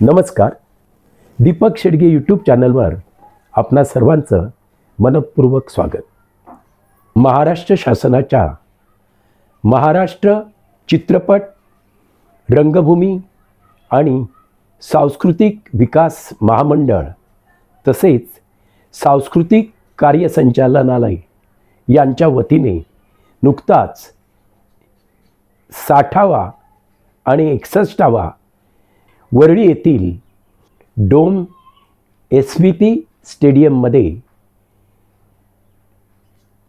नमस्कार, दीपक शेडगे यूट्यूब चॅनलवर आपणा सर्वांचं मनपूर्वक स्वागत. महाराष्ट्र शासनाच्या महाराष्ट्र चित्रपट, रंगभूमी आणि सांस्कृतिक विकास महामंडळ तसेच सांस्कृतिक कार्य संचालनालय यांच्या वतीने नुकताच 60वा आणि 61वा वरळी येथील डोम SVP स्टेडियममध्ये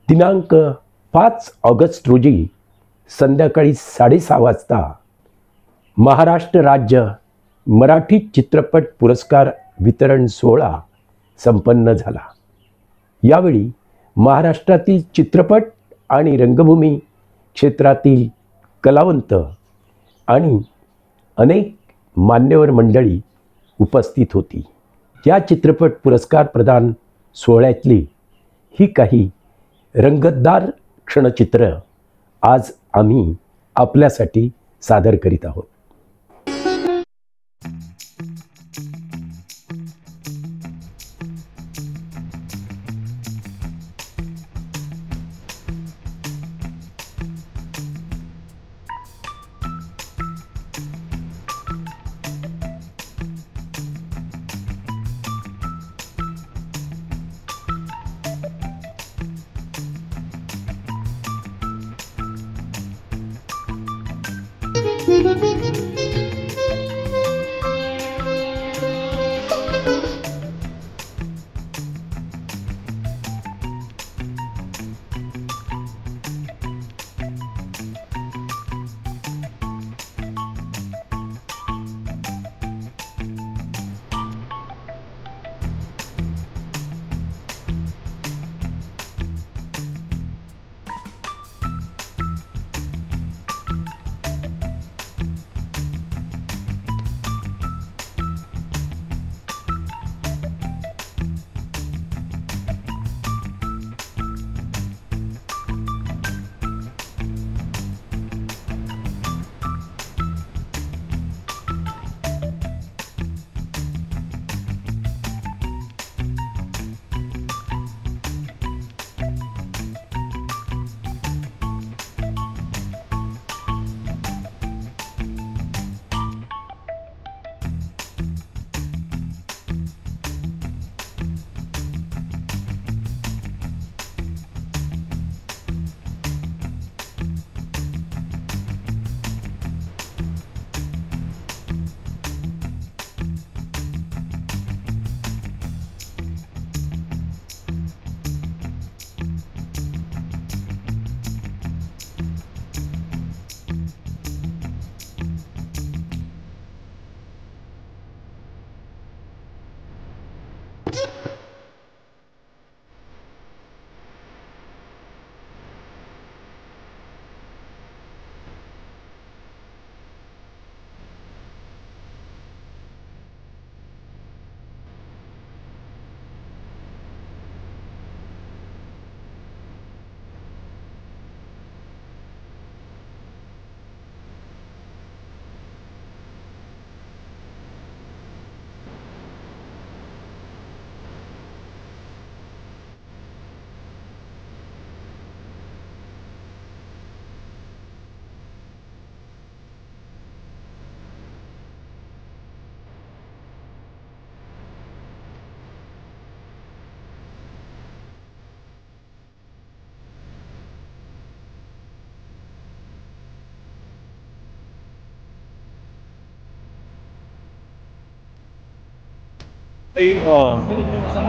दिनांक 5 ऑगस्ट रोजी संध्याकाळी 6:30 वाजता महाराष्ट्र राज्य मराठी चित्रपट पुरस्कार वितरण सोहळा संपन्न झाला. यावेळी महाराष्ट्रातील चित्रपट आणि रंगभूमी क्षेत्रातील कलावंत आणि अनेक मान्यवर मंडळी उपस्थित होती. या चित्रपट पुरस्कार प्रदान सोहळ्यातली ही काही रंगतदार क्षणचित्र आज आम्ही आपल्यासाठी सादर करीत आहोत.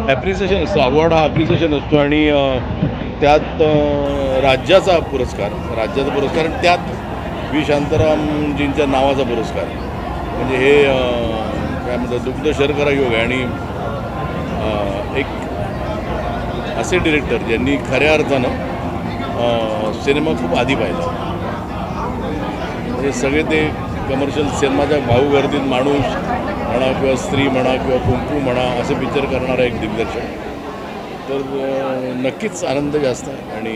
ॲप्रिसिएशन असतो, अवॉर्ड हा ॲप्रिसिएशन असतो आणि त्यात राज्याचा पुरस्कार आणि त्यात व्ही शांतारामजींच्या नावाचा पुरस्कार म्हणजे हे काय म्हणतात दुग्ध शर्करा योग आहे. आणि एक असे डिरेक्टर ज्यांनी खऱ्या अर्थानं सिनेमा खूप आधी पाहिला. म्हणजे सगळे ते कमर्शियल सिनेमाच्या भाऊगर्दीत माणूस म्हणा किंवा स्त्री म्हणा किंवा कुंकू म्हणा असे पिक्चर करणारा एक दिग्दर्शक. तर नक्कीच आनंद जास्त आहे आणि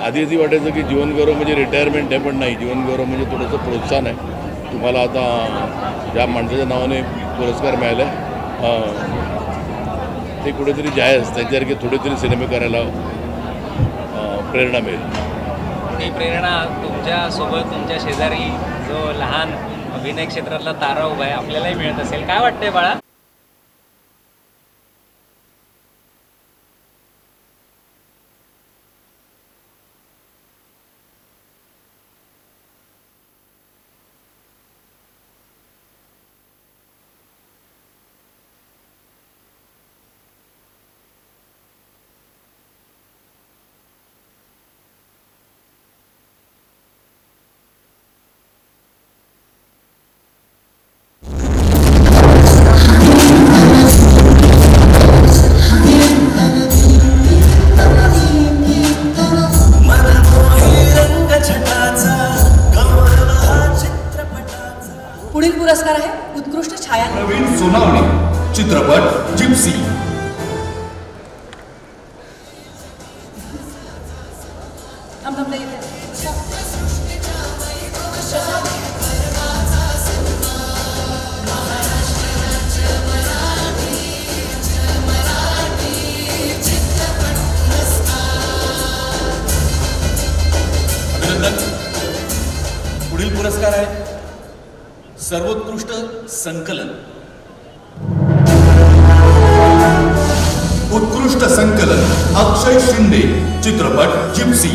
आधी आधी वाटायचं की जीवनगौरव म्हणजे रिटायरमेंट आहे, पण नाही, जीवनगौरव म्हणजे थोडंसं प्रोत्साहन आहे. तुम्हाला आता ज्या माणसाच्या नावाने पुरस्कार मिळाला ते कुठेतरी जायज त्याच्यासारखे थोडेतरी सिनेमे करायला प्रेरणा मिळेल. ती प्रेरणा तुमच्यासोबत तुमच्या शेजारी जो लहान अभिनय क्षेत्रातला तारा उभा आहे आपल्यालाही मिळत असेल. काय वाटतंय बाळा? पुढील पुरस्कार आहे उत्कृष्ट छाया. नवीन सोनावणी चित्रपट जिप्सी. अभिनंदन. पुढील पुरस्कार आहे सर्वोत्कृष्ट संकलन. उत्कृष्ट संकलन अक्षय शिंदे चित्रपट जिप्सी.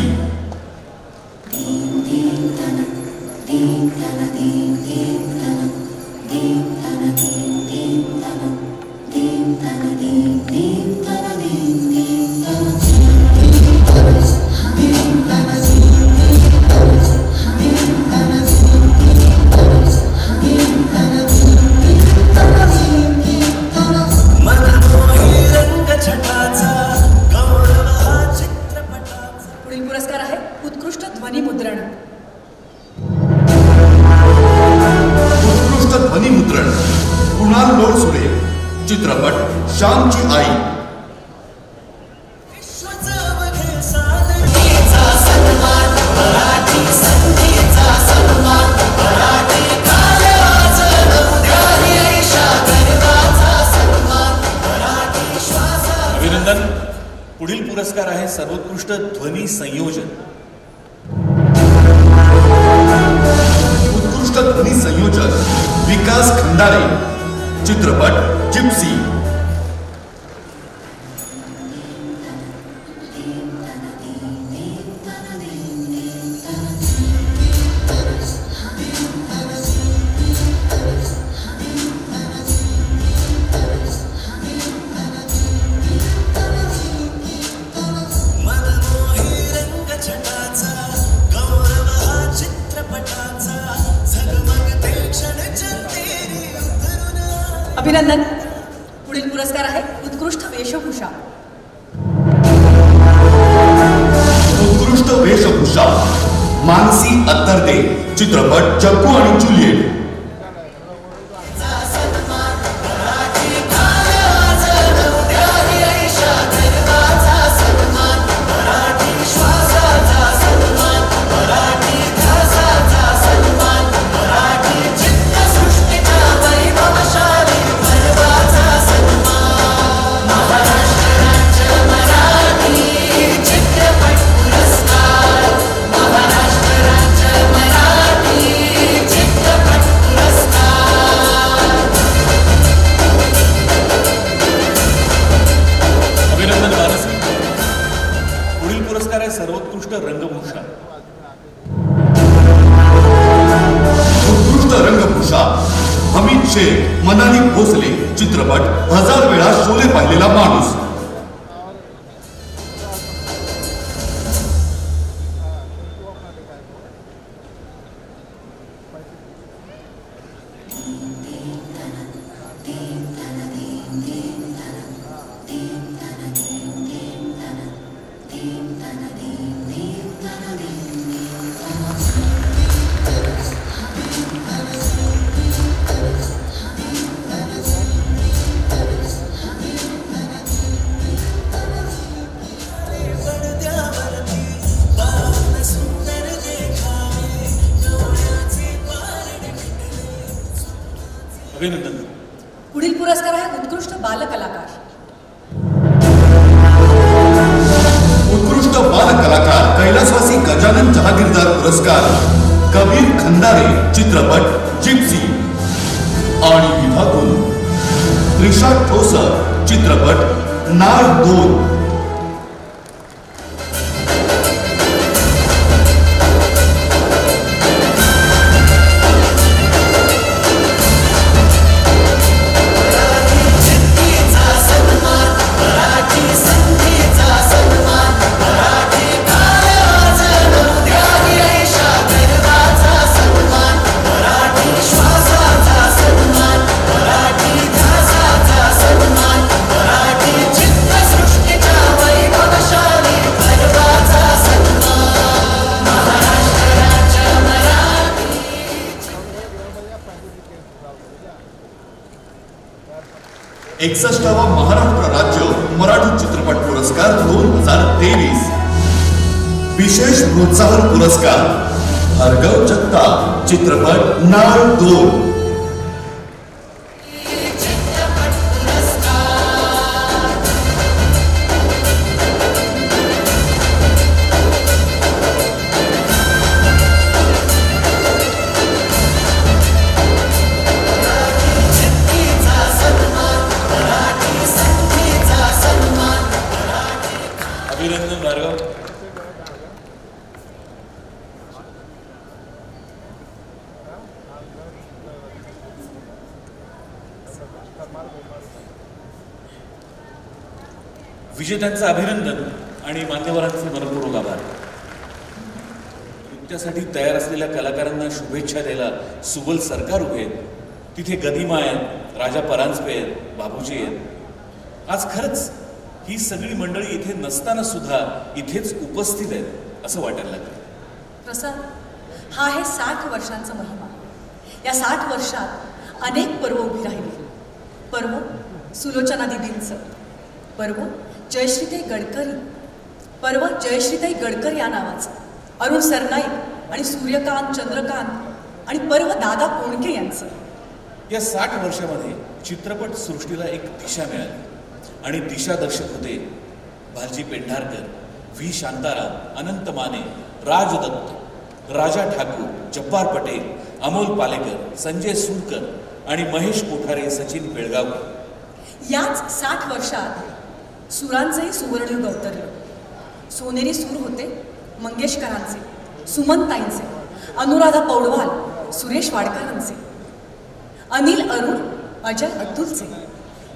पुढील पुरस्कार आहे उत्कृष्ट ध्वनी मुद्रण. उत्कृष्ट ध्वनी मुद्रण कुणाल लोळसुरे चित्रपट श्यामची आई. अभिनंदन. पुढील पुरस्कार आहे सर्वोत्कृष्ट ध्वनी संयोजन. उत्कृष्ट ध्वनी संयोजन विकास खंडारे चित्रपट जिप्सी. अभिनंदन. पुढील पुरस्कार आहे उत्कृष्ट वेशभूषा. उत्कृष्ट वेशभूषा मानसी अत्तरदे चित्रपट जग्गू आणि जुलिएट. सर्वोत्कृष्ट रंगभूषा. उत्कृष्ट रंगभूषा अमित शेख मनाली भोसले चित्रपट 1000 वेळा शोले पाहिलेला माणूस. अभिनंदन. पुढील पुरस्कार आहे उत्कृष्ट बालकलाकार. उत्कृष्ट बाल कलाकार कैलासवासी गजानन जहागीरदार पुरस्कार कबीर खंदारे चित्रपट जिप्सी. आणि विभागून त्रिशा ठोसर चित्रपट नाळ 2. वा महाराष्ट्र राज्य मराठी चित्रपट पुरस्कार 2023. विशेष प्रोत्साहन पुरस्कार भार्गव जगताप चित्रपट नाळ 2. अभिनंदन भार्गव. विजेत्यांचं अभिनंदन आणि मान्यवरांचे मनपूर्वक आभार. नृत्यासाठी तयार असलेल्या कलाकारांना शुभेच्छा द्यायला सुबल सरकार उभे आहेत. तिथे गदिमा आहेत, राजा परांजपे आहेत, बाबूजी आहेत. आज खरंच ही सगळी मंडळी इथे नसताना सुद्धा इथेच उपस्थित आहेत असं वाटायला लागलं. प्रसाद, हा आहे 60 वर्षांचा महिमा. या 60 वर्षात अनेक पर्व उभी राहिली. पर्व सुलोचना दिदींचं, पर्व जयश्रीताई गडकरी, पर्व जयश्रीताई गडकरी या नावाचं, अरुण सरनाईक आणि सूर्यकांत चंद्रकांत, आणि पर्व दादा कोंडके यांचं. या 60 वर्षामध्ये चित्रपट सृष्टीला एक दिशा मिळाली आणि दिशादर्शक होते भालजी पेंढारकर, व्ही शांताराम, अनंत माने, राज दत्त, राजा ठाकूर, जब्बार पटेल, अमोल पालेकर, संजय सुरकर आणि महेश कोठारे, सचिन बेळगावकर. याच 60 वर्षात सुरांचंही सुवर्णयुग अवतरलं. सोनेरी सूर होते मंगेशकरांचे, सुमनताईंचे, अनुराधा पौडवाल, सुरेश वाडकरांचे, अनिल अरुण, अजय अतुलचे.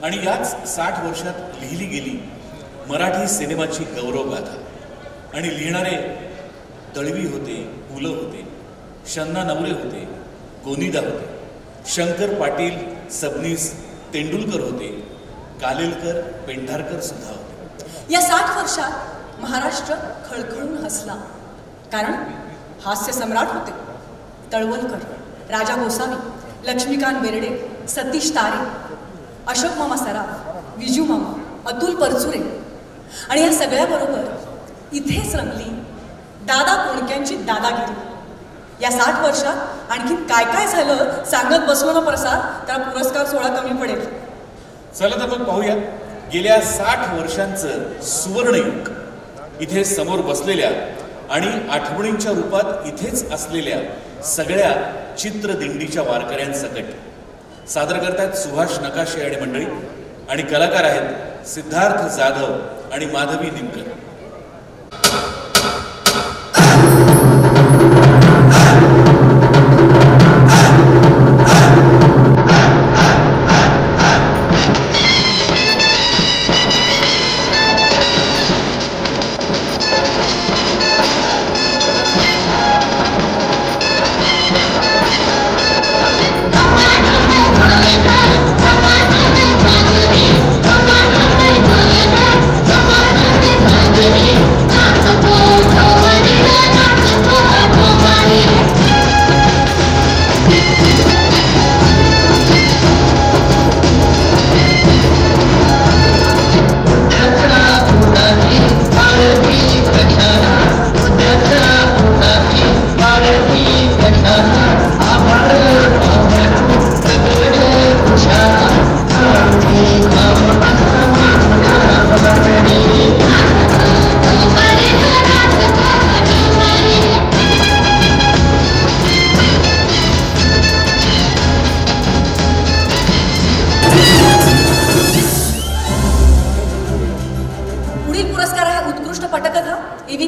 आणि याच 60 वर्षात लिहिली गेली मराठी सिनेमाची गौरवगाथा. आणि लिहिणारे दळवी होते, पु ल होते, शन्ना नवरे होते, गोनीदा होते, शंकर पाटील, सबनीस, तेंडुलकर होते, कालेलकर, पेंढारकर सुद्धा होते. या 60 वर्षात महाराष्ट्र खळखळून हसला. कारण हास्य सम्राट होते तळवलकर, राजा गोसावी, लक्ष्मीकांत बेर्डे, सतीश तारे, अशोक मामा सराफ, विजू मामा, अतुल परचुरे. आणि या सगळ्याबरोबर इथेच रंगली दादा कोंडक्यांची दादागिरी. या 60 वर्षात आणखीन काय काय झालं सांगत बसलो ना प्रसाद, त्याला पुरस्कार सोहळा कमी पडेल. चला तर मग पाहूया गेल्या 60 वर्षांचं सुवर्णयुग इथे समोर बसलेल्या आणि आठवणींच्या रूपात इथेच असलेल्या सगळ्या चित्रदिंडीच्या वारकऱ्यांसकट. सादर करतात सुभाष नकाशे आणि मंडळी. आणि कलाकार आहेत सिद्धार्थ जाधव आणि Madhavi Nimkar. Come on,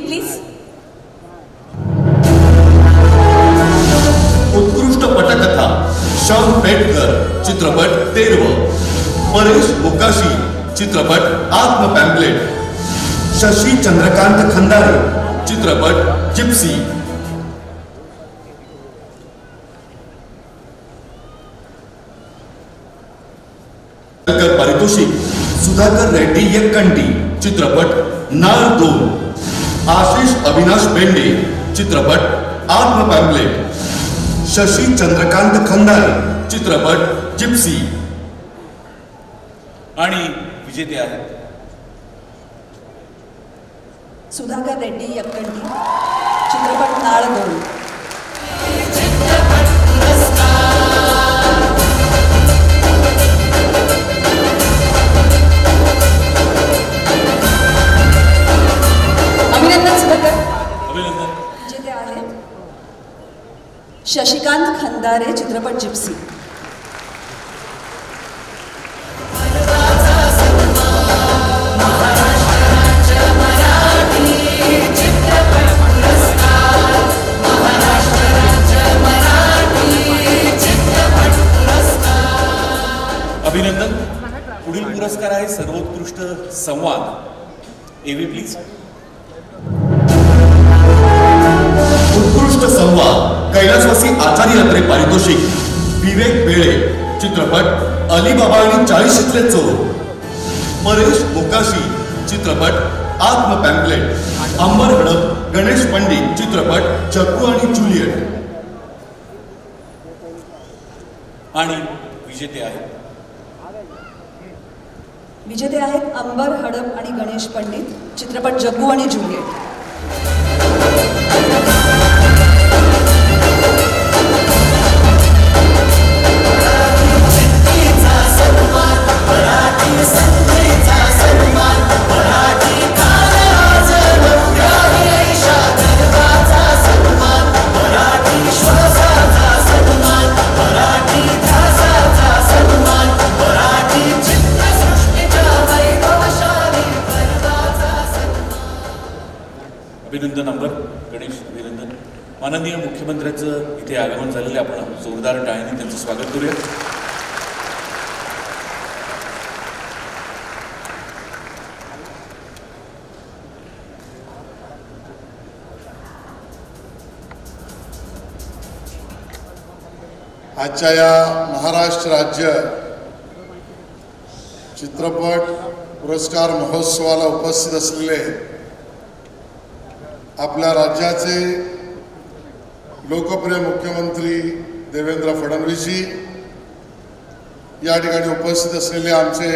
please. उत्कृष्ट पटकथा श्याम पेटकर चित्रपट तेरव. परेश मोकाशी चित्रपट आत्म पॅम्पलेट. शशी चंद्रकांत खंदारे चित्रपट जिप्सी. पारितोषिक सुधाकर रेड्डी यक्कंटी चित्रपट नाळ 2. आशिष अविनाश बेंडे चित्रपट आत्म पॅम्पलेट. शशी चंद्रकांत खंदारे चित्रपट जिप्सी. आणि विजेते आहेत सुधाकर रेड्डी यक्कंटी चित्रपट नाळ 2. अभिनंदन सुधाकर. अभिनंदन. जे ते आहेत शशिकांत खंदारे चित्रपट जिप्सी. अभिनंदन. पुढील पुरस्कार आहे सर्वोत्कृष्ट संवाद. एव्ही प्लीज. उत्कृष्ट संवाद कैलासवासी आचार्य यात्रे पारितोषिक विवेक बेळे चित्रपट अलीबाबा आणि 40शीतले चोर. परेश मोकाशी चित्रपट आत्म पॅम्पलेट. अंबर हडप गणेश पंडित चित्रपट चक्कू आणि जुलियट. आणि विजेते आहेत विजेते आहेत अंबर हडप आणि गणेश पंडित चित्रपट जग्गू आणि जुलियट. अभिनंदन अंबर. गणेश अभिनंदन. माननीय मुख्यमंत्र्यांचं इथे आगमन झालेले आपण जोरदार टाळ्यांनी त्यांचं स्वागत करूया. आजच्या या महाराष्ट्र राज्य चित्रपट पुरस्कार महोत्सवाला उपस्थित असलेले आपल्या राज्याचे लोकप्रिय मुख्यमंत्री देवेंद्र फडणवीसजी, या ठिकाणी उपस्थित असलेले आमचे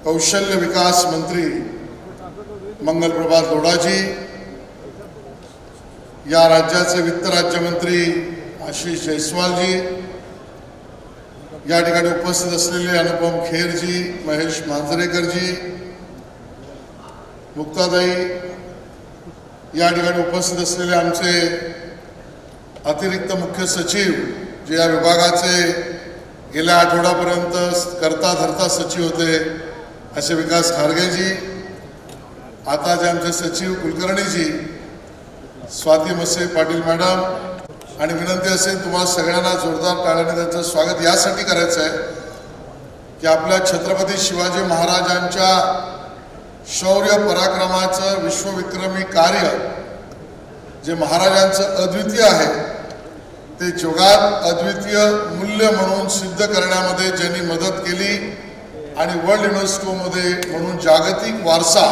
कौशल्य विकास मंत्री मंगलप्रभात लोढाजी, या राज्याचे वित्त राज्यमंत्री आशिष जयस्वालजी, या ठिकाणी उपस्थित असलेले अनुपम खेरजी, महेश मांजरेकरजी, मुक्ताताई, या ठिकाणी उपस्थित असलेले आमचे अतिरिक्त मुख्य सचिव जे या विभागाचे गेल्या आठवड्यापर्यंत करता धरता सचिव होते असे विकास खारगेजी, आता जे आमचे सचिव कुलकर्णीजी, स्वाती मसे पाटील मॅडम, आणि विनंती असेल तुम्हाला सगळ्यांना जोरदार टाळ्याने त्यांचं स्वागत यासाठी करायचं आहे की आपल्या छत्रपती शिवाजी महाराजांच्या शौर्य पराक्रमाचं विश्वविक्रमी कार्य जे महाराजांचं अद्वितीय आहे ते जगात अद्वितीय मूल्य म्हणून सिद्ध करण्यामध्ये ज्यांनी मदत केली आणि वर्ल्ड युनेस्कोमध्ये म्हणून जागतिक वारसा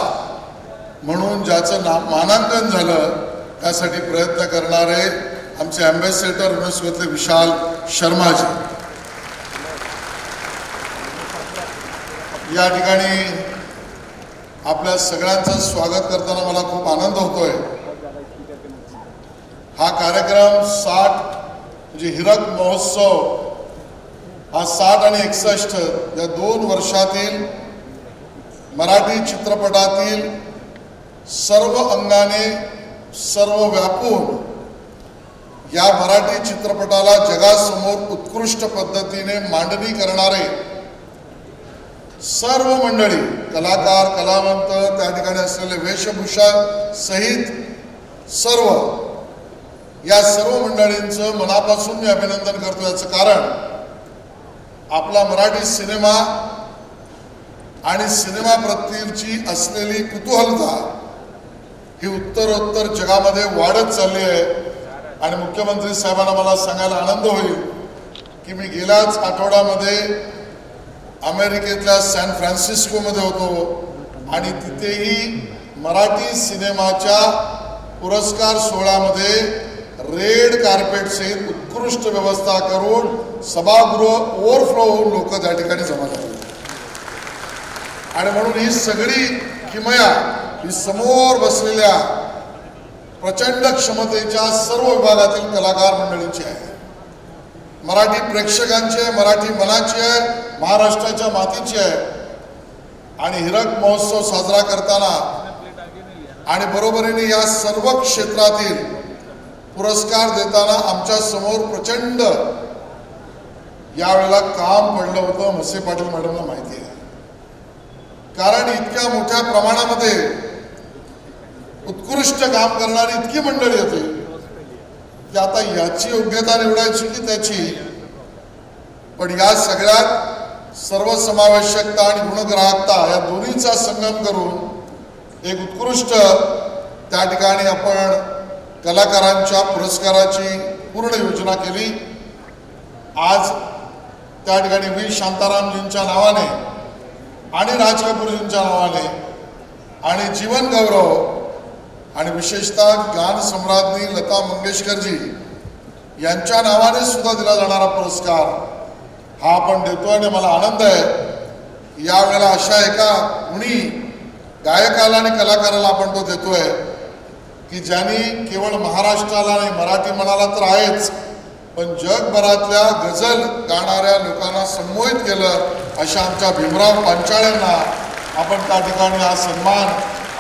म्हणून ज्याचं मानांकन झालं त्यासाठी प्रयत्न करणारे आमचे अँबॅसेडर युनेस्कोतले विशाल शर्माजी, या ठिकाणी आपल्या सगळ्यांचं स्वागत करताना मला खूप आनंद होतोय. हा कार्यक्रम 60 म्हणजे हिरक महोत्सव हा 60 आणि 61 या 2 वर्षातील मराठी चित्रपटातील सर्व अंगाने सर्व व्यापून या मराठी चित्रपटाला जगासमोर उत्कृष्ट पद्धतीने मांडणी करणारे सर्व मंडळी, कलाकार, कलावंत, त्या ठिकाणी असलेले वेशभूषा सहित सर्व या सर्व मंडळींचं मनापासून मी अभिनंदन करतो. याचं कारण आपला मराठी सिनेमा आणि सिनेमा प्रतीची असलेली कुतूहलता ही उत्तरोत्तर जगामध्ये वाढत चालली आहे. आणि मुख्यमंत्री साहेबांना मला सांगायला आनंद होईल की मी गेल्याच आठवड्यामध्ये अमेरिकेतल्या सॅन फ्रान्सिस्कोमध्ये होतो आणि तिथेही मराठी सिनेमाच्या पुरस्कार सोहळ्यामध्ये रेड कार्पेट सहित उत्कृष्ट व्यवस्था करून सभागृह ओव्हरफ्लो होऊन लोक त्या ठिकाणी जमा झाले. आणि म्हणून ही सगळी किमया ही समोर बसलेल्या प्रचंड क्षमतेच्या सर्व विभागातील कलाकार मंडळींची आहे. मराठी प्रेक्षकांची आहे, मराठी मनाची आहे, महाराष्ट्राच्या मातीची आहे. आणि हिरक महोत्सव साजरा करताना आणि बरोबरीने या सर्व क्षेत्रातील पुरस्कार देताना आमच्या समोर प्रचंड यावेळेला काम पडलं होतं. म्हसे पाटील मॅडमला माहिती आहे. कारण इतक्या मोठ्या प्रमाणामध्ये उत्कृष्ट काम करणारी इतकी मंडळी होती की आता याची योग्यता निवडायची की त्याची, पण या सगळ्यात सर्वसमावेशकता आणि गुणग्राहकता या दोन्हीचा संगम करून एक उत्कृष्ट त्या ठिकाणी आपण कलाकारांच्या पुरस्काराची पूर्ण योजना केली. आज त्या ठिकाणी व्ही शांतारामजींच्या नावाने आणि राज कपूरजींच्या नावाने आणि जीवन गौरव आणि विशेषतः गान सम्राज्ञी लता मंगेशकरजी यांच्या नावाने सुद्धा दिला जाणारा पुरस्कार हा आपण देतोय. आणि मला आनंद आहे यावेळेला अशा एका गुणी गायकाला आणि कलाकाराला आपण तो देतोय की ज्यांनी केवळ महाराष्ट्राला आणि मराठी मनाला तर आहेच, पण जगभरातल्या गझल गाणाऱ्या लोकांना संमोहित केलं. अशा आमच्या भीमराव पांचाळ्यांना आपण त्या ठिकाणी हा सन्मान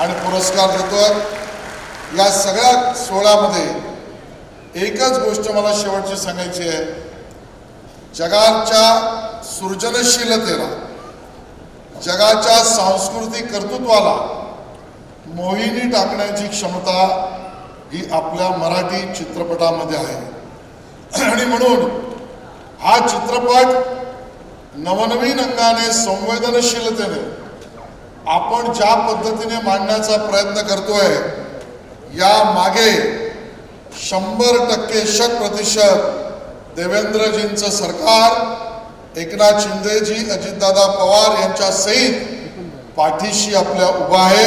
आणि पुरस्कार देतोय. या सगळ्या सोहळ्यामध्ये एकच गोष्ट मला शेवटची सांगायची आहे. जगाच्या सृजनशीलतेला, जगाच्या सांस्कृतिक कर्तृत्वाला मोहिनी टाकण्याची क्षमता ही आपल्या मराठी चित्रपटामध्ये आहे. आणि म्हणून हा चित्रपट नवनवीन अंगाने, संवेदनशीलतेने आपण ज्या पद्धतीने मांडण्याचा प्रयत्न करतोय या मागे 100% 100% देवेंद्रजींचं सरकार, एकनाथ शिंदेजी, अजितदादा पवार यांच्या सहित पाठीशी आपल्या उभा आहे.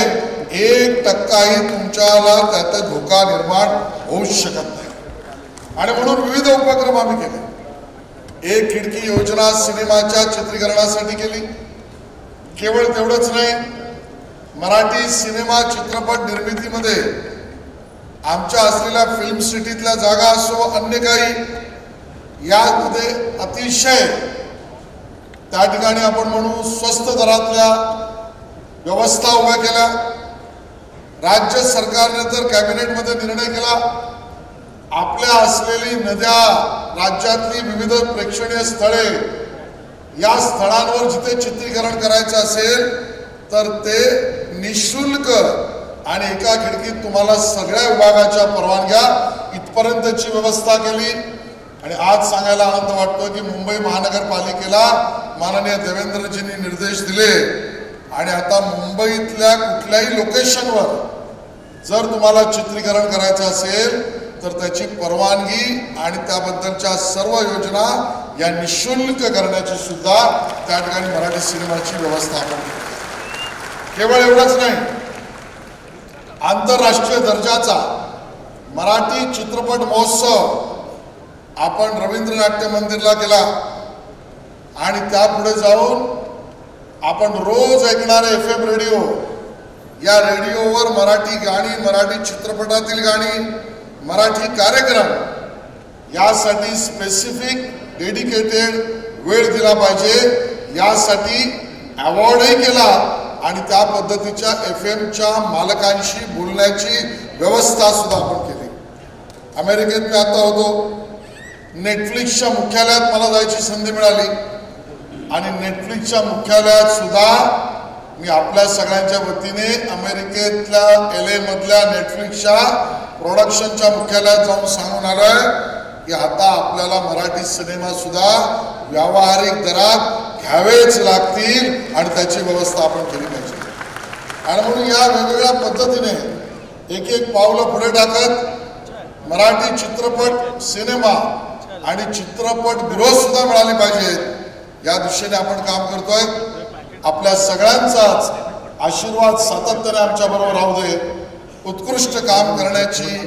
1%ही तुमच्याला त्यात धोका निर्माण होऊ शकत नाही. आणि म्हणून विविध उपक्रम आम्ही केले. एक खिडकी योजना सिनेमाच्या चित्रीकरणासाठी केली. केवळ तेवढंच नाही, मराठी सिनेमा चित्रपट निर्मितीमध्ये आमच्या असलेल्या फिल्म सिटीतल्या जागा असो, अन्य काही यामध्ये अतिशय त्या ठिकाणी आपण म्हणू स्वस्त दरातल्या व्यवस्था उभ्या केल्या. राज्य सरकारने तर कॅबिनेटमध्ये निर्णय केला आपल्या असलेली नद्या, राज्यातली विविध प्रेक्षणीय स्थळे, या स्थळांवर जिथे चित्रीकरण करायचं असेल तर ते निशुल्क आणि एका खिडकीत तुम्हाला सगळ्या विभागाच्या परवानग्या इथपर्यंतची व्यवस्था केली. आणि आज सांगायला आनंद वाटतो की मुंबई महानगरपालिकेला माननीय देवेंद्रजींनी निर्देश दिले आणि आता मुंबईतल्या कुठल्याही लोकेशनवर जर तुम्हाला चित्रीकरण करायचं असेल तर त्याची परवानगी आणि त्याबद्दलच्या सर्व योजना या निशुल्क करण्याची सुद्धा त्या ठिकाणी मराठी सिनेमाची व्यवस्था आपण केली. केवळ एवढंच नाही, आंतरराष्ट्रीय दर्जाचा मराठी चित्रपट महोत्सव आपण रवींद्र नाट्य मंदिरला केला. आणि त्यापुढे जाऊन आपण रोज ऐकणारे FM रेडिओ, या रेडिओवर मराठी गाणी, मराठी चित्रपटातील गाणी, मराठी कार्यक्रम यासाठी स्पेसिफिक डेडिकेटेड वेळ दिला पाहिजे, यासाठी अवॉर्डही केला. आणि त्या पद्धतीच्या FMच्या मालकांशी बोलण्याची व्यवस्था सुद्धा आपण केली. अमेरिकेत मी आता होतो, नेटफ्लिक्सच्या मुख्यालयात मला जायची संधी मिळाली आणि नेटफ्लिक्सच्या मुख्यालयात सुद्धा मी आपल्या सगळ्यांच्या वतीने अमेरिकेतल्या LA मधल्या नेटफ्लिक्सच्या प्रोडक्शनच्या मुख्यालयात जाऊन सांगून आलोय की आता आपल्याला मराठी सिनेमा सुद्धा व्यावहारिक दरात घ्यावेच लागतील आणि त्याची व्यवस्था आपण केली पाहिजे. आणि म्हणून या वेगवेगळ्या पद्धतीने एक एक पावलं पुढे टाकत मराठी चित्रपट सिनेमा आणि चित्रपटगृह सुद्धा मिळाली पाहिजेत या दिशेने आपण काम करतोय. आपल्या सगळ्यांचाच आशीर्वाद सातत्याने आमच्या बरोबर राहू दे. उत्कृष्ट काम करण्याची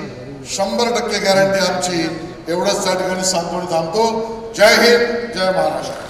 100% गॅरंटी आमची. एवढंच त्या ठिकाणी सांगतो आणि थांबतो. जय हिंद, जय महाराष्ट्र.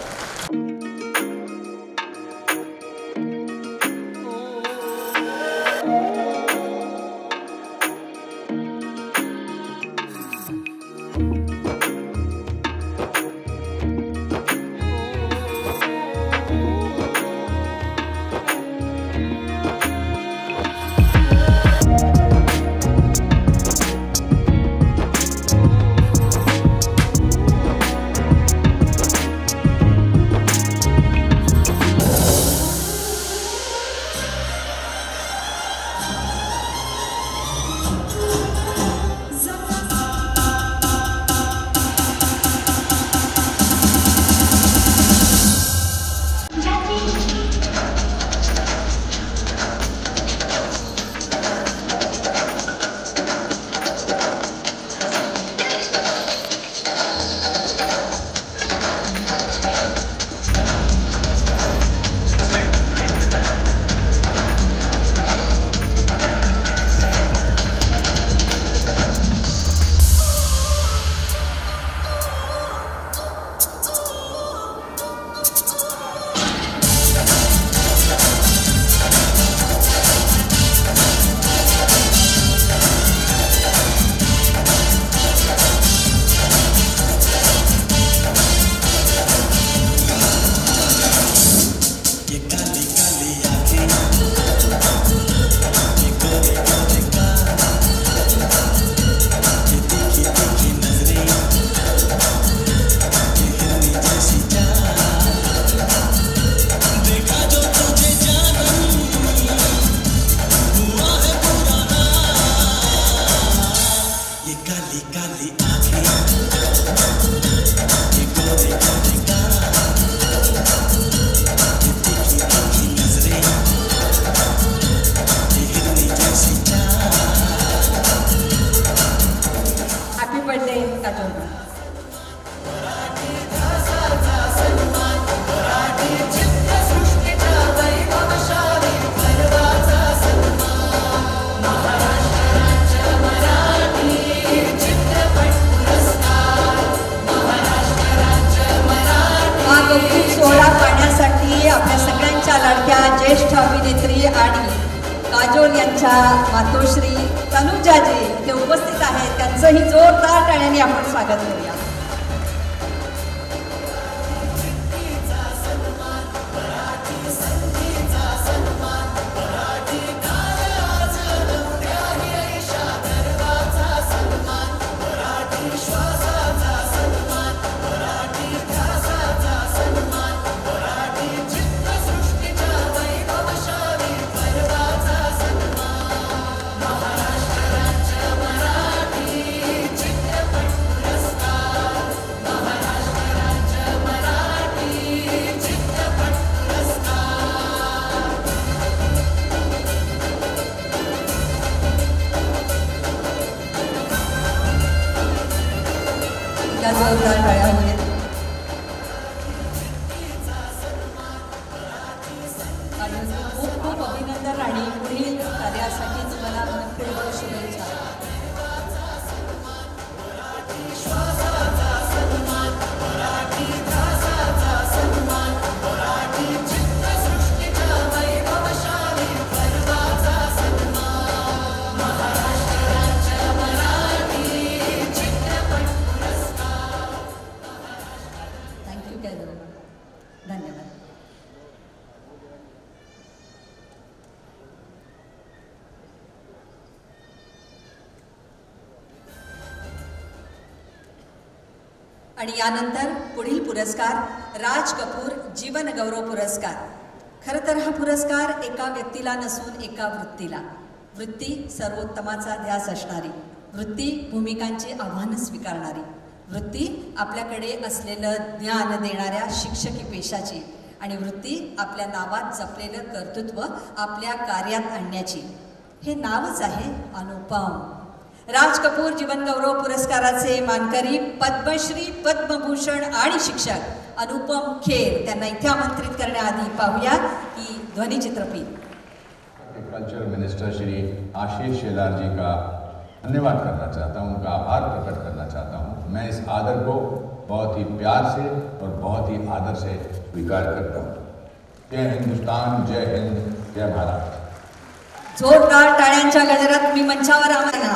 ज्येष्ठ अभिनेत्री आणि काजोल यांच्या मातोश्री तनुजाजी इथे उपस्थित आहेत. त्यांचंही जोरदार टाळ्यांनी आपण स्वागत करूया. जोरदार टाळ्या होईल. खूप खूप अभिनंदन आणि पुढील कार्यासाठी तुम्हाला मनपूर्वक शुभेच्छा. धन्यवाद. आणि यानंतर पुढील पुरस्कार राज कपूर जीवन गौरव पुरस्कार. खरं तर हा पुरस्कार एका व्यक्तीला नसून एका वृत्तीला. वृत्ती सर्वोत्तमाचा ध्यास असणारी, वृत्ती भूमिकांची आव्हानं स्वीकारणारी, वृत्ती आपल्याकडे असलेलं ज्ञान देणाऱ्या शिक्षकी पेशाची, आणि वृत्ती आपल्या नावात जपलेलं कर्तृत्व आपल्या कार्यात आणण्याची. हे नावच आहे अनुपम. राज कपूर जीवनगौरव पुरस्काराचे मानकरी, पद्मश्री, पद्मभूषण आणि शिक्षक अनुपम खेर, त्यांना इथे आमंत्रित करण्याआधी पाहूया की ध्वनिचित्रफित. कल्चर मिनिस्टर श्री आशीष शेलार जी का धन्यवाद करना चाहता हूँ, उनका आभार प्रकट करना चाहता हूँ. मैं इस आदर को बहुत ही प्यार से और बहुत ही आदर से स्वीकार करता हूँ. जय हिंदुस्तान, जय हिंद, जय महाराष्ट्र. जोरदार टाळ्यांच्या गजरात मी मंचावर आम्हाला.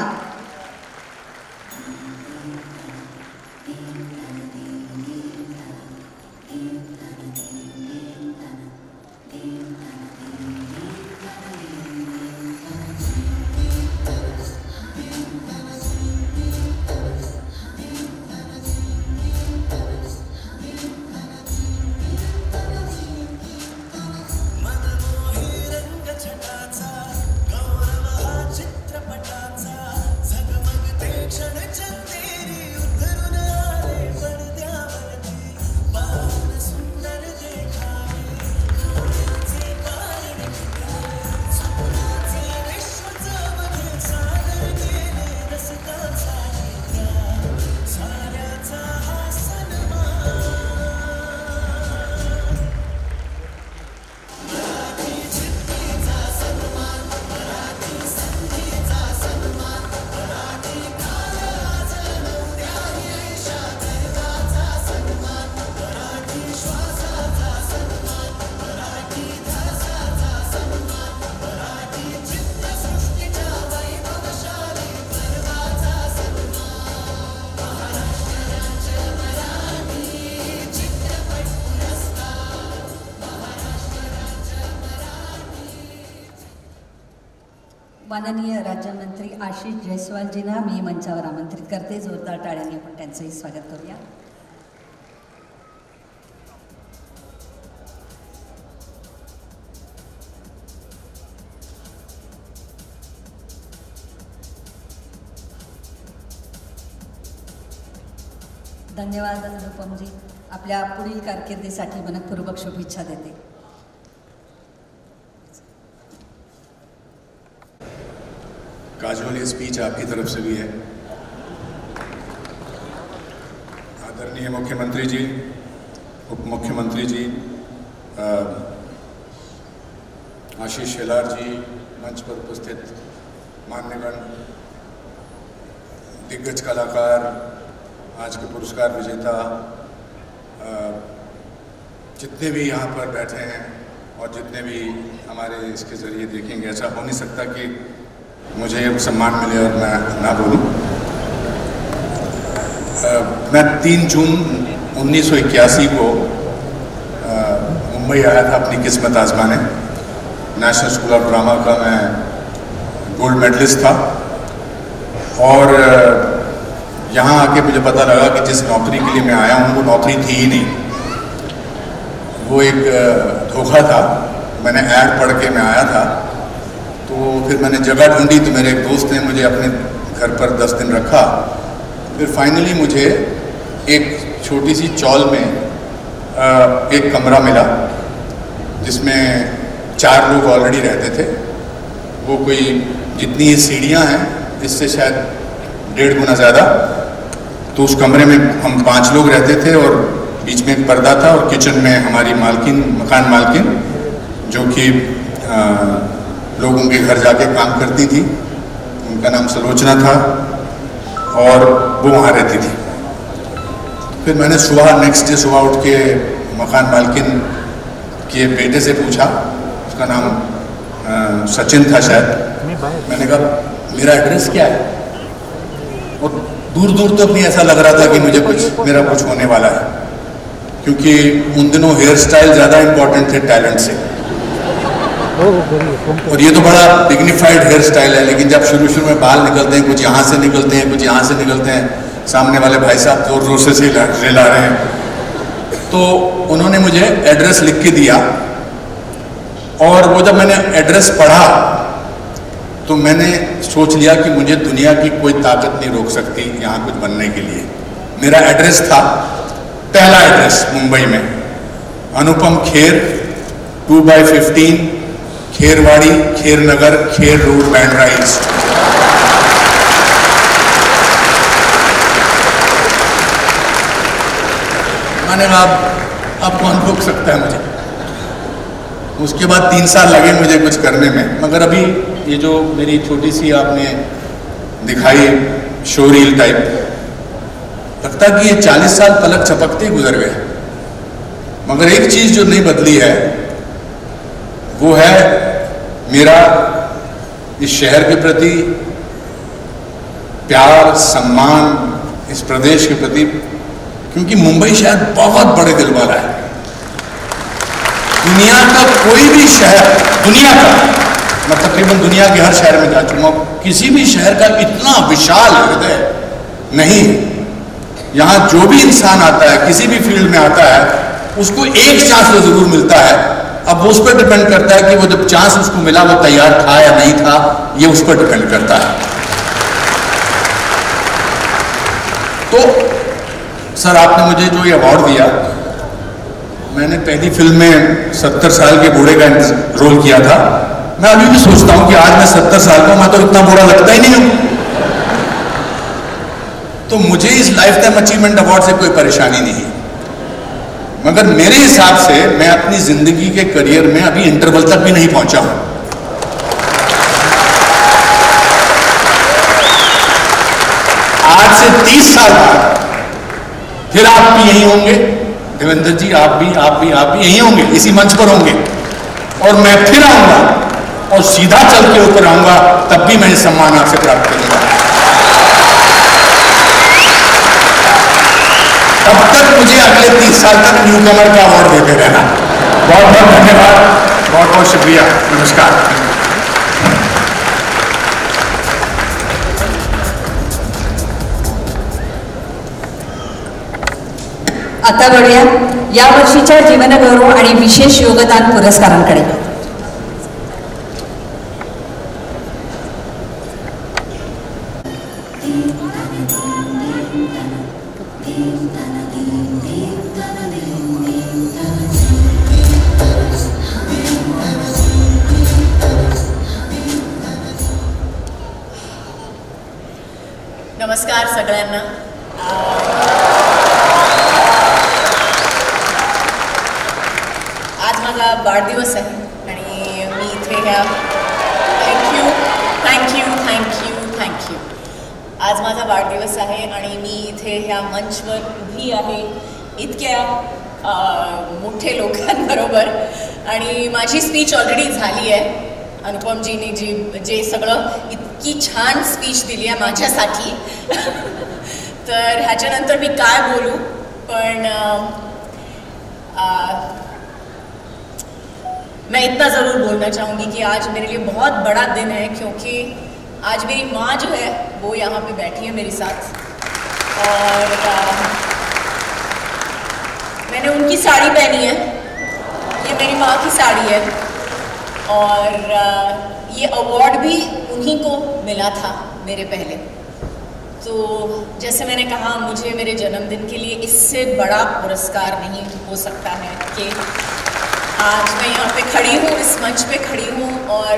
माननीय राज्यमंत्री आशिष जयस्वालजींना मी मंचावर आमंत्रित करते. जोरदार टाळ्यांनी आपण त्यांचंही स्वागत करूया. धन्यवाद अनुपमजी. आपल्या पुढील कारकिर्दीसाठी मनपूर्वक शुभेच्छा देते. काजोल, ये स्पीच आपकी तरफ से भी है. आदरणीय मुख्यमंत्री जी, उप मुख्यमंत्री जी, आशीष शेलार जी, मंच पर उपस्थित मान्यगण, दिग्गज कलाकार, आज के पुरस्कार विजेता, जितने भी यहाँ पर बैठे हैं और जितने भी हमारे इसके ज़रिए देखेंगे, ऐसा हो नहीं सकता कि मुझे ये सम्मान मिले और मैं ना बोलूं. मैं 3 जून 1981 को मुंबई आया था अपनी किस्मत आजमाने. नेशनल स्कूल ऑफ ड्रामा का मैं गोल्ड मेडलिस्ट था और यहाँ आके मुझे पता लगा कि जिस नौकरी के लिए मैं आया हूँ वो नौकरी थी ही नहीं. वो एक धोखा था. मैंने ऐड पढ़ के मैं आया था, तो फिर मैंने जगह ढूंढी तो मेरे एक दोस्त ने मुझे अपने घर पर 10 दिन रखा. फिर फाइनली मुझे एक छोटी सी चॉल में एक कमरा मिला जिसमें 4 लोग ऑलरेडी रहते थे. वो कोई जितनी सीढ़ियाँ हैं इससे शायद 1.5 गुना ज़्यादा. तो उस कमरे में हम 5 लोग रहते थे और बीच में एक पर्दा था और किचन में हमारी मालकिन, मकान मालकिन, जो कि लोगों के घर जाके काम करती थी, उनका नाम सलोचना था और वो वहाँ रहती थी. फिर मैंने नेक्स्ट डे सुबह उठ के मकान मालकिन के बेटे से पूछा, उसका नाम सचिन था शायद. मैंने कहा मेरा एड्रेस क्या है? और दूर दूर तक नहीं ऐसा लग रहा था कि मुझे मेरा कुछ होने वाला है, क्योंकि उन दिनों हेयर स्टाइल ज़्यादा इम्पोर्टेंट थे टैलेंट से. और ये तो बड़ा डिग्निफाइड हेयर स्टाइल है, लेकिन जब शुरू में बाल निकलते हैं, कुछ यहाँ से निकलते हैं, कुछ यहाँ से निकलते हैं, सामने वाले भाई साहब जोर जोर से रिला रहे हैं, तो उन्होंने मुझे एड्रेस लिख के दिया, और वो जब मैंने एड्रेस पढ़ा तो मैंने सोच लिया कि मुझे दुनिया की कोई ताकत नहीं रोक सकती यहाँ कुछ बनने के लिए। मेरा एड्रेस था, पहला एड्रेस मुंबई में, अनुपम खेर, 2/15, खेरवाड़ी, खेर नगर, खेर रोड, बैंड्रा ईस्ट। मैंने कहा अब कौन रोक सकता है मुझे। उसके बाद 3 साल लगे मुझे कुछ करने में, मगर अभी ये जो मेरी छोटी सी आपने दिखाई शो रील टाइप, लगता कि ये 40 साल पलक झपकते ही गुजर गए। मगर एक चीज जो नहीं बदली है वो है मेरा इस शहर के प्रति प्यार, सम्मान, इस प्रदेश के प्रति, क्योंकि मुंबई शहर बहुत बड़े दिल वाला है। दुनिया का कोई भी शहर, दुनिया का, मैं तकरीबन दुनिया के हर शहर में जा चुका हूं, किसी भी शहर का इतना विशाल हृदय नहीं। यहाँ जो भी इंसान आता है, किसी भी फील्ड में आता है, उसको एक चांस तो जरूर मिलता है। अब वो उस पर डिपेंड करता है कि वो जब चांस उसको मिला वो तैयार था या नहीं था, ये उस पर डिपेंड करता है। तो सर, आपने मुझे जो ये अवार्ड दिया, मैंने पहली फिल्म में 70 साल के बूढ़े का रोल किया था। मैं अभी भी सोचता हूं कि आज मैं 70 साल का, मैं तो इतना बूढ़ा लगता ही नहीं हूं। तो मुझे इस लाइफ टाइम अचीवमेंट अवार्ड से कोई परेशानी नहीं, मगर मेरे हिसाब से मैं अपनी जिंदगी के करियर में अभी इंटरवल तक भी नहीं पहुंचा हूं। आज से 30 साल बाद फिर आप भी यही होंगे, देवेंद्र जी, आप भी यही होंगे, इसी मंच पर होंगे, और मैं फिर आऊंगा और सीधा चल के ऊपर आऊंगा, तब भी मैं सम्मान आपसे प्राप्त करूंगा। तब तक मुझे अगले 30 साल तक न्यू कमर का अवार्ड देते रहना। बहुत बहुत धन्यवाद, बहुत बहुत शुक्रिया, नमस्कार। आता वळूया या वर्षीच्या जीवनगौरव आणि विशेष योगदान पुरस्कारांकडे। नमस्कार सगळ्यांना। आज माझा वाढदिवस आहे आणि मी इथे ह्या थँक्यू आज माझा वाढदिवस आहे आणि मी इथे ह्या मंचवर उभी आहे इतक्या मोठे लोकांबरोबर, आणि माझी स्पीच ऑलरेडी झाली आहे। अनुपमजीने जे सगळं इतकी छान स्पीच दिली आहे माझ्यासाठी तर ह्याच्यानंतर मी काय बोलू, पण मैं इतना ज़रूर बोलना चाहूँगी कि आज मेरे लिए बहुत बड़ा दिन है, क्योंकि आज मेरी माँ जो है वो यहाँ पे बैठी है मेरे साथ, और मैंने उनकी साड़ी पहनी है, ये मेरी माँ की साड़ी है, और ये अवार्ड भी उन्हीं को मिला था मेरे पहले। तो जैसे मैंने कहा, मुझे मेरे जन्मदिन के लिए इससे बड़ा पुरस्कार नहीं हो सकता है कि आज मैं यहाँ पे खड़ी हूँ, इस मंच पे खड़ी हूँ, और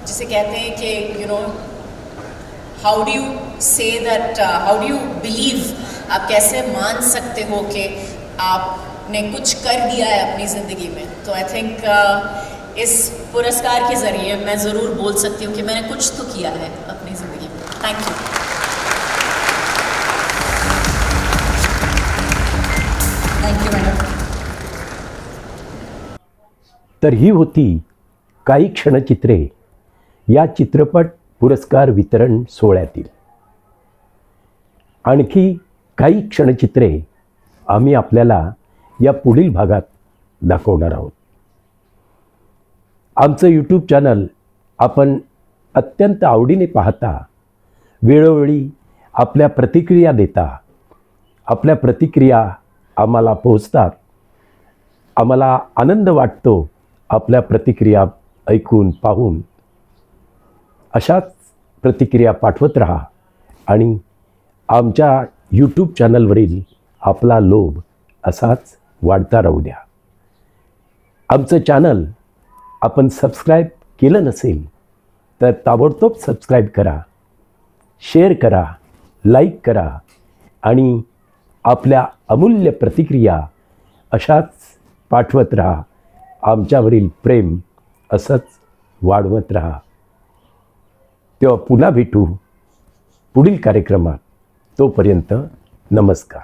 जिसे कहते हैं कि how do you say that, how do you believe, आप कैसे मान सकते हो कि आपने कुछ कर दिया है अपनी ज़िंदगी में। तो आई थिंक इस पुरस्कार के ज़रिए मैं ज़रूर बोल सकती हूँ कि मैंने कुछ तो किया है अपनी ज़िंदगी में। Thank you. Thank you madam. तर ही होती काही क्षणचित्रे या चित्रपट पुरस्कार वितरण सोहळ्यातील। आणखी काही क्षणचित्रे आम्ही आपल्याला या पुढील भागात दाखवणार आहोत। आमचं यूट्यूब चॅनल आपण अत्यंत आवडीने पाहता, वेळोवेळी आपल्या प्रतिक्रिया देता, आपल्या प्रतिक्रिया आम्हाला पोहोचतात. आम्हाला आनंद वाटतो आपल्या प्रतिक्रिया ऐकून पाहून. अशाच प्रतिक्रिया पाठवत राहा आणि आमच्या यूट्यूब चॅनलवरील आपला लोभ असाच वाढता राहू द्या. आमचं चॅनल आपण सबस्क्राईब केलं नसेल तर ताबडतोब सबस्क्राईब करा, शेअर करा, लाईक करा आणि आपल्या अमूल्य प्रतिक्रिया अशाच पाठवत राहा. आमच्यावरील प्रेम असंच वाढवत राहा. तेव्हा पुन्हा भेटू पुढील कार्यक्रमात. तोपर्यंत नमस्कार.